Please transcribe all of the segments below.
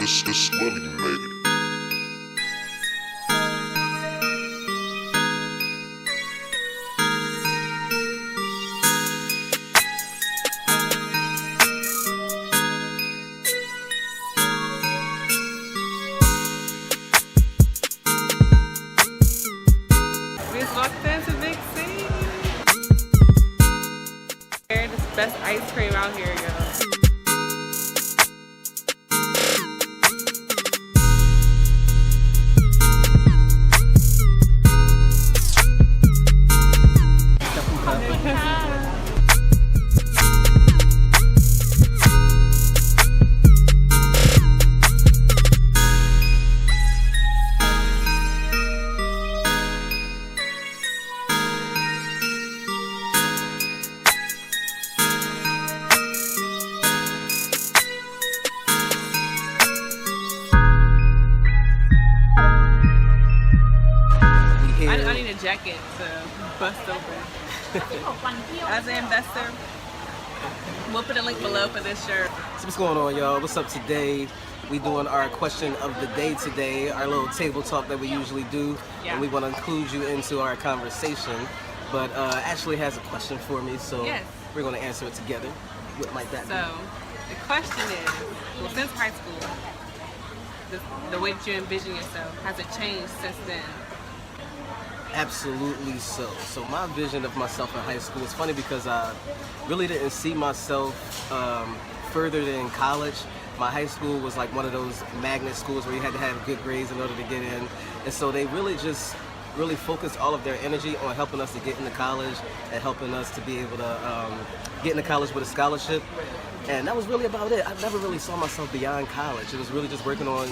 This money you made it. Best ice cream out here, y'all. I need a jacket to bust open. As an investor, we'll put a link below for this shirt. So what's going on, y'all? What's up today? We doing our question of the day today, our little table talk that we usually do, and we want to include you into our conversation. But Ashley has a question for me, so we're going to answer it together. What might that be? So the question is, well, since high school, the way that you envision yourself, has it changed since then? Absolutely so. So my vision of myself in high school is funny because I really didn't see myself further than college. My high school was like one of those magnet schools where you had to have good grades in order to get in. And so they really focused all of their energy on helping us to get into college and helping us to be able to get into college with a scholarship. And that was really about it. I never really saw myself beyond college. It was really just working on,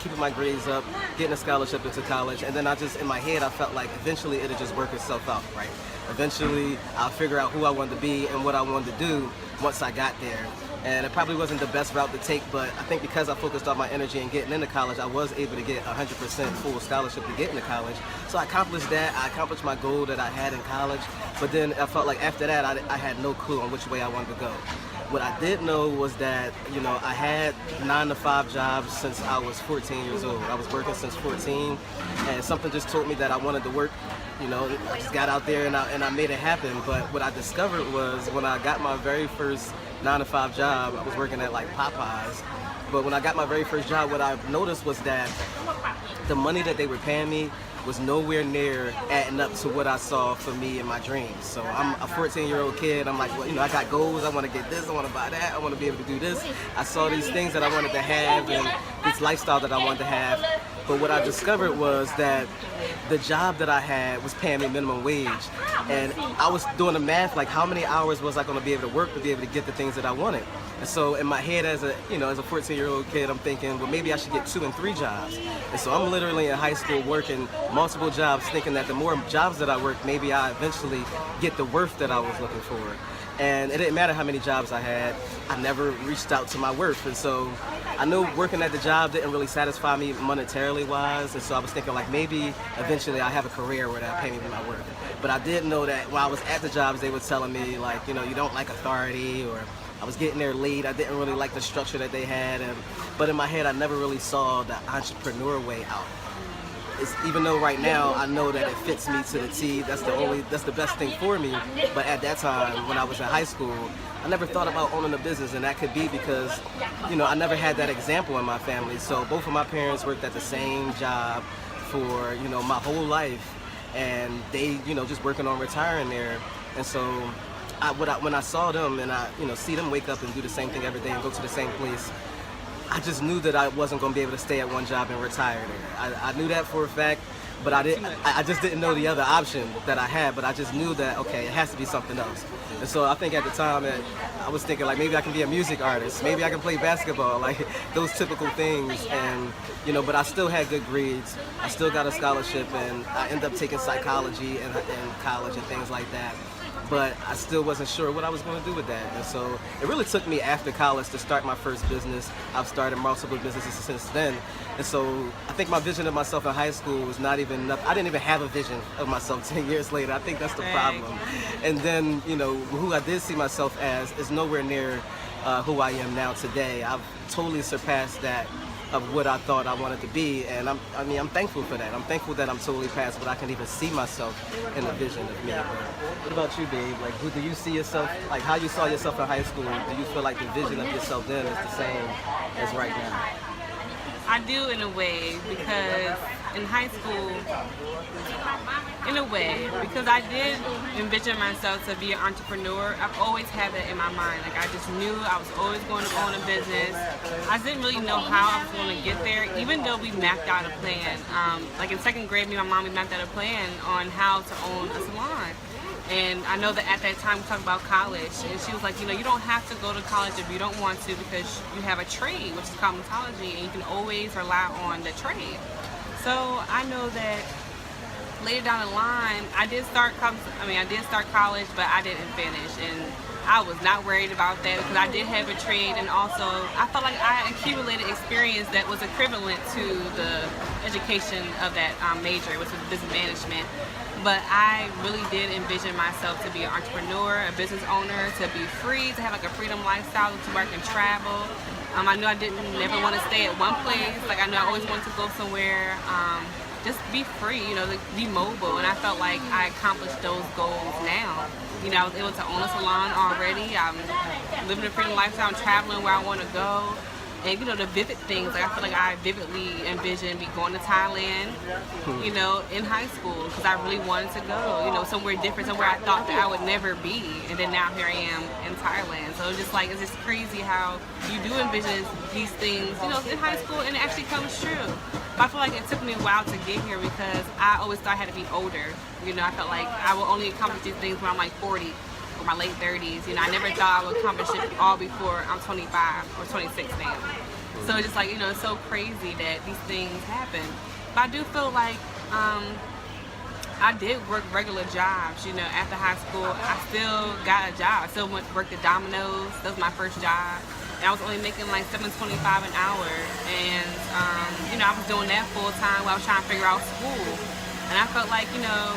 keeping my grades up, getting a scholarship into college. And then in my head, I felt like eventually it'll just work itself out, right? Eventually, I'll figure out who I wanted to be and what I wanted to do once I got there. And it probably wasn't the best route to take, but I think because I focused all my energy in getting into college, I was able to get 100% full scholarship to get into college. So I accomplished that. I accomplished my goal that I had in college. But then I felt like after that, I had no clue on which way I wanted to go. What I did know was that, I had 9-to-5 jobs since I was 14 years old. I was working since 14, and something just told me that I wanted to work. I just got out there and I made it happen. But what I discovered was when I got my very first 9-to-5 job, I was working at like Popeyes. But when I got my very first job, what I noticed was that the money that they were paying me was nowhere near adding up to what I saw for me in my dreams. So I'm a 14-year-old kid. I'm like, well, I got goals. I want to get this. I want to buy that. I want to be able to do this. I saw these things that I wanted to have and this lifestyle that I wanted to have. But what I discovered was that the job that I had was paying me minimum wage. And I was doing the math, like how many hours was I going to be able to work to be able to get the things that I wanted. And so in my head as a 14-year-old kid, I'm thinking, well, maybe I should get 2 and 3 jobs. And so I'm literally in high school working multiple jobs, thinking that the more jobs that I work, maybe I eventually get the worth that I was looking for. And it didn't matter how many jobs I had, I never reached out to my worth. And so I knew working at the job didn't really satisfy me monetarily wise. And so I was thinking like maybe eventually I'll have a career where they'll pay me my worth. But I did know that while I was at the jobs, they were telling me like, you don't like authority, or I was getting there late. I didn't really like the structure that they had. But in my head, I never really saw the entrepreneur way out. Even though right now I know that it fits me to the T, that's the best thing for me. But at that time, when I was in high school, I never thought about owning a business, and that could be because, I never had that example in my family. So both of my parents worked at the same job for, my whole life, and they, just working on retiring there. And so when I saw them and I, see them wake up and do the same thing every day and go to the same place, I just knew that I wasn't going to be able to stay at one job and retire there. I knew that for a fact, but I just didn't know the other option that I had. But I just knew that, okay, it has to be something else. And so I think at the time that I was thinking like maybe I can be a music artist, maybe I can play basketball, like those typical things. And but I still had good grades. I still got a scholarship, and I ended up taking psychology in college and things like that. But I still wasn't sure what I was going to do with that. And so it really took me after college to start my first business. I've started multiple businesses since then. And so I think my vision of myself in high school was not even enough. I didn't even have a vision of myself 10 years later. I think that's the problem. And then, who I did see myself as is nowhere near, who I am now today. I've totally surpassed that of what I thought I wanted to be, and I'm thankful for that. I'm thankful that I'm totally past what I can even see myself in the vision of me. What about you, babe? Like, who do you see yourself, like how you saw yourself in high school? Do you feel like the vision of yourself then is the same as right now? I do in a way, because in high school, in a way, because I did envision myself to be an entrepreneur. I've always had that in my mind. Like, I just knew I was always going to own a business. I didn't really know how I was going to get there, even though we mapped out a plan. Like in second grade, me and my mom, we mapped out a plan on how to own a salon. And I know that at that time we talked about college, and she was like, you know, you don't have to go to college if you don't want to, because you have a trade, which is cosmetology, and you can always rely on the trade. So I know that later down the line, I did start college, but I didn't finish, and I was not worried about that because I did have a trade, and also I felt like I accumulated experience that was equivalent to the education of that major, which was business management. But I really did envision myself to be an entrepreneur, a business owner, to be free, to have like a freedom lifestyle, to work and travel. I knew I never want to stay at one place. Like, I knew I always wanted to go somewhere, just be free, you know, be mobile. And I felt like I accomplished those goals now. You know, I was able to own a salon already. I'm living a freedom lifestyle. I'm traveling where I want to go. And, you know, the vivid things, like I feel like I vividly envisioned me going to Thailand, you know, in high school, because I really wanted to go, you know, somewhere different, somewhere I thought that I would never be. And then now here I am in Thailand. So it's just like, it's just crazy how you do envision these things, you know, in high school, and it actually comes true. But I feel like it took me a while to get here because I always thought I had to be older. You know, I felt like I will only accomplish these things when I'm like 40. Or my late 30s, you know, I never thought I would accomplish it all before I'm 25 or 26 now. So it's just like, you know, it's so crazy that these things happen. But I do feel like I did work regular jobs, you know, after high school. I still got a job. I still worked at Domino's. That was my first job. And I was only making like $7.25 an hour. And, you know, I was doing that full time while I was trying to figure out school. And I felt like, you know,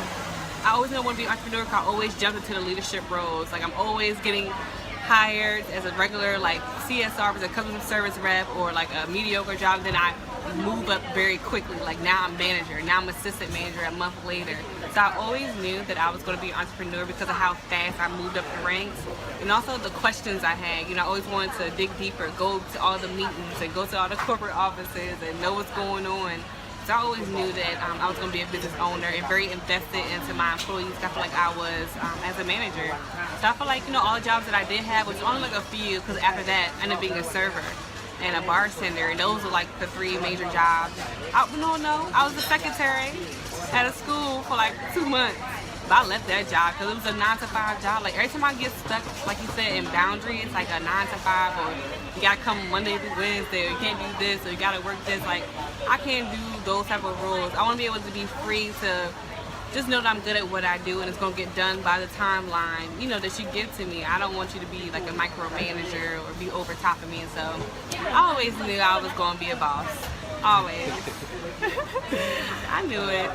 I always know I want to be an entrepreneur because I always jumped into the leadership roles. Like, I'm always getting hired as a regular, like, CSR, as a customer service rep, or like a mediocre job. Then I move up very quickly. Like, now I'm manager. Now I'm assistant manager a month later. So I always knew that I was going to be an entrepreneur because of how fast I moved up the ranks. And also the questions I had. You know, I always wanted to dig deeper, go to all the meetings and go to all the corporate offices and know what's going on. So I always knew that I was going to be a business owner and very invested into my employees. I feel like I was as a manager. So I feel like, you know, all the jobs that I did have was only like a few, because after that I ended up being a server and a bartender, and those were like the three major jobs. I was a secretary at a school for like 2 months. But I left that job because it was a 9-to-5 job. Like, every time I get stuck, like you said, in boundaries, like a 9-to-5, or you gotta come Monday through Wednesday, or you can't do this, or you gotta work this. Like, I can't do those type of rules. I want to be able to be free to just know that I'm good at what I do, and it's gonna get done by the timeline, you know, that you give to me. I don't want you to be like a micromanager or be over top of me. And so I always knew I was gonna be a boss. Always. I knew it.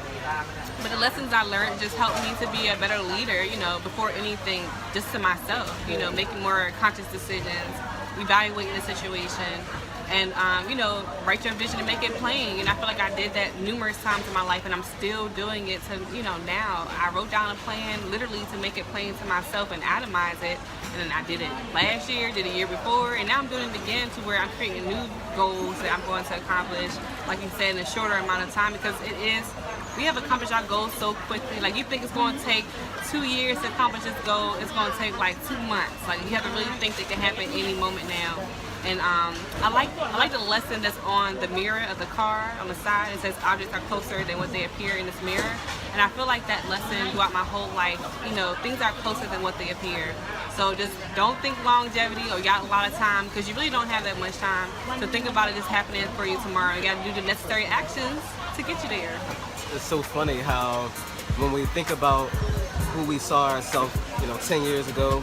But the lessons I learned just helped me to be a better leader, you know, before anything, just to myself, you know, making more conscious decisions, evaluating the situation, and, you know, write your vision and make it plain. And I feel like I did that numerous times in my life, and I'm still doing it to, you know, now. I wrote down a plan literally to make it plain to myself and itemize it. And then I did it last year, did it the year before, and now I'm doing it again to where I'm creating new goals that I'm going to accomplish, like you said, in a shorter amount of time, because we have accomplished our goals so quickly. Like, you think it's going to take 2 years to accomplish this goal, it's going to take like 2 months. Like, you have to really think that it can happen any moment now. And I like the lesson that's on the mirror of the car on the side. It says objects are closer than what they appear in this mirror. And I feel like that lesson throughout my whole life, you know, things are closer than what they appear. So just don't think longevity or you got a lot of time, because you really don't have that much time. So think about it just happening for you tomorrow. You got to do the necessary actions to get you there. It's so funny how when we think about who we saw ourselves, you know, 10 years ago,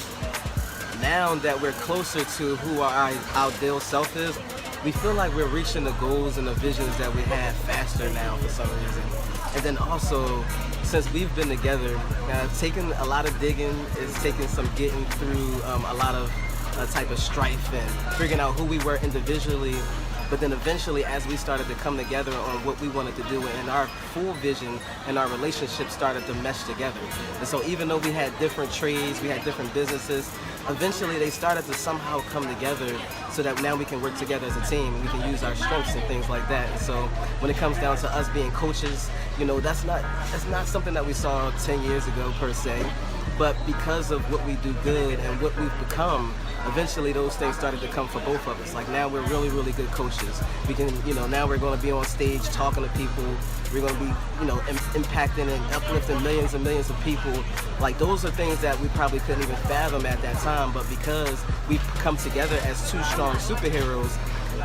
now that we're closer to who our ideal self is, we feel like we're reaching the goals and the visions that we had faster now for some reason. And then also, since we've been together, taking a lot of digging, it's taking some getting through a lot of a type of strife and figuring out who we were individually. But then eventually, as we started to come together on what we wanted to do, and our full vision and our relationship started to mesh together. And so even though we had different trades, we had different businesses, eventually they started to somehow come together so that now we can work together as a team and we can use our strengths and things like that. And so when it comes down to us being coaches, you know, that's not something that we saw 10 years ago per se. But because of what we do good and what we've become, eventually those things started to come for both of us. Like now we're really, really good coaches. We can, you know, now we're going to be on stage talking to people. We're going to be, you know, impacting and uplifting millions and millions of people. Like those are things that we probably couldn't even fathom at that time. But because we've come together as two strong superheroes,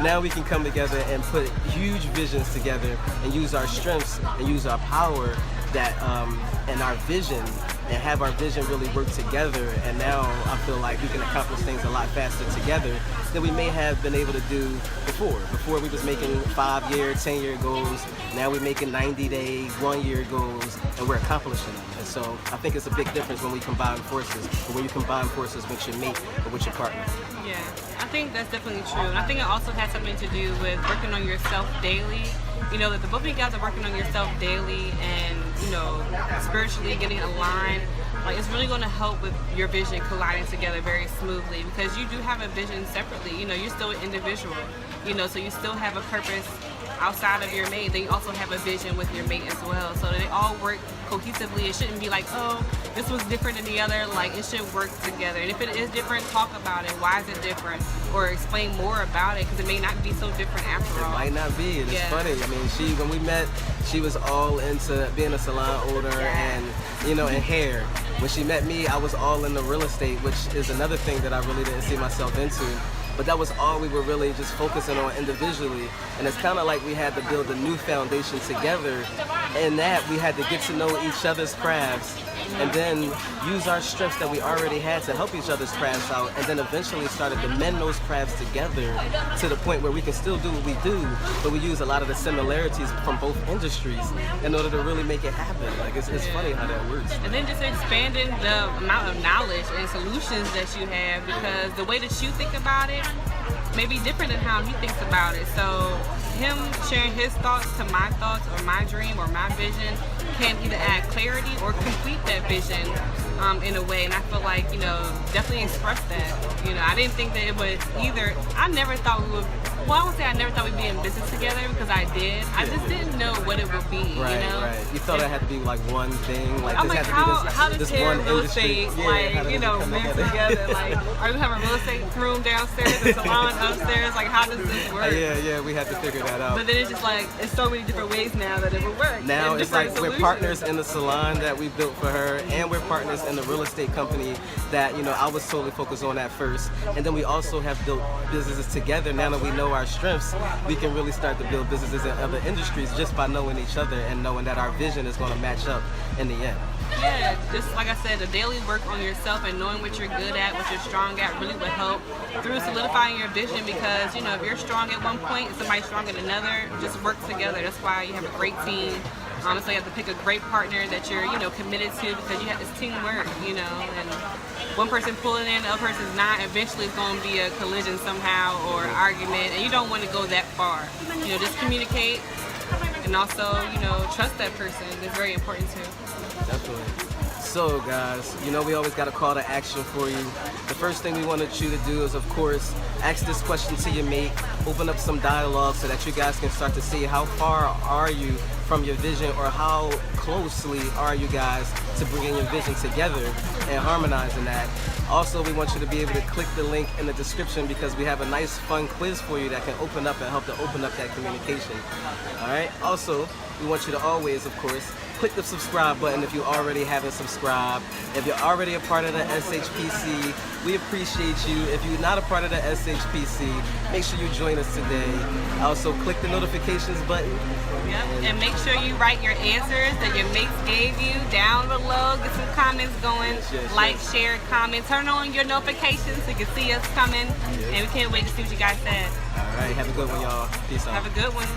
now we can come together and put huge visions together and use our strengths and use our power that and our vision and have our vision really work together. And now I feel like we can accomplish things a lot faster together than we may have been able to do before. Before we was making 5-year, 10-year goals. Now we're making 90-day, 1-year goals, and we're accomplishing them. And so I think it's a big difference when we combine forces, or when you combine forces with your mate or with your partner. Yeah, I think that's definitely true. And I think it also has something to do with working on yourself daily. You know, that the both of you guys are working on yourself daily and, you know, spiritually getting aligned. Like, it's really going to help with your vision colliding together very smoothly, because you do have a vision separately. You know, you're still an individual, you know, so you still have a purpose outside of your mate. Then you also have a vision with your mate as well. So they all work cohesively. It shouldn't be like, oh, this was different than the other. Like, it should work together. And if it is different, talk about it. Why is it different? Or explain more about it, because it may not be so different after all. It might not be. It's funny. I mean, when we met, she was all into being a salon owner and, you know, and hair. When she met me, I was all into real estate, which is another thing that I really didn't see myself into. But that was all we were really just focusing on individually. And it's kind of like we had to build a new foundation together. In that, we had to get to know each other's crafts and then use our strengths that we already had to help each other's crafts out, and then eventually started to mend those crafts together to the point where we can still do what we do, but we use a lot of the similarities from both industries in order to really make it happen. Like, it's funny how that works. And then just expanding the amount of knowledge and solutions that you have, because the way that you think about it may be different than how he thinks about it. So him sharing his thoughts to my thoughts or my dream or my vision can either add clarity or complete that vision in a way. And I feel like, you know, definitely express that. You know, I didn't think that it would either. I never thought we would. Well, I won't say I never thought we'd be in business together, because I did. I just didn't know what it would be. Right, you know? right. You thought it had to be like one thing. Like, I'm this like, had to be how does this hair one and real industry. estate, like, you know, mix together? Like, are we having a real estate room downstairs, a salon upstairs? Like, how does this work? Yeah, we had to figure that out. But then it's just like, it's so many different ways now that it would work. Now it's like solutions. we're partners in the salon that we built for her, and we're partners in the real estate company that, you know, I was totally focused on at first. And then we also have built businesses together. Now that we know our strengths, we can really start to build businesses in other industries just by knowing each other and knowing that our vision is going to match up in the end. Yeah, just like I said, the daily work on yourself and knowing what you're good at, what you're strong at, really would help through solidifying your vision, because, you know, if you're strong at one point and somebody's strong at another, just work together. That's why you have a great team. So you have to pick a great partner that you're, you know, committed to, because you have this teamwork, you know, and one person pulling in, the other person's not. Eventually it's going to be a collision somehow or argument, and you don't want to go that far. You know, just communicate and also, you know, trust that person. It's very important too. Definitely. So guys, you know, we always got a call to action for you. The first thing we wanted you to do is, of course, ask this question to your mate, open up some dialogue so that you guys can start to see how far are you from your vision, or how closely are you guys to bringing your vision together and harmonizing that. Also, we want you to be able to click the link in the description, because we have a nice fun quiz for you that can open up and help to open up that communication. All right. Also, we want you to always, of course, click the subscribe button if you already haven't subscribed. If you're already a part of the SHPC, we appreciate you. If you're not a part of the SHPC, make sure you join us today. Also, click the notifications button. Yep, and make sure you write your answers that your mates gave you down below. Get some comments going. Yes, like, share, comment. Turn on your notifications so you can see us coming. And we can't wait to see what you guys said. All right, have a good one, y'all. Peace out. Have a good one.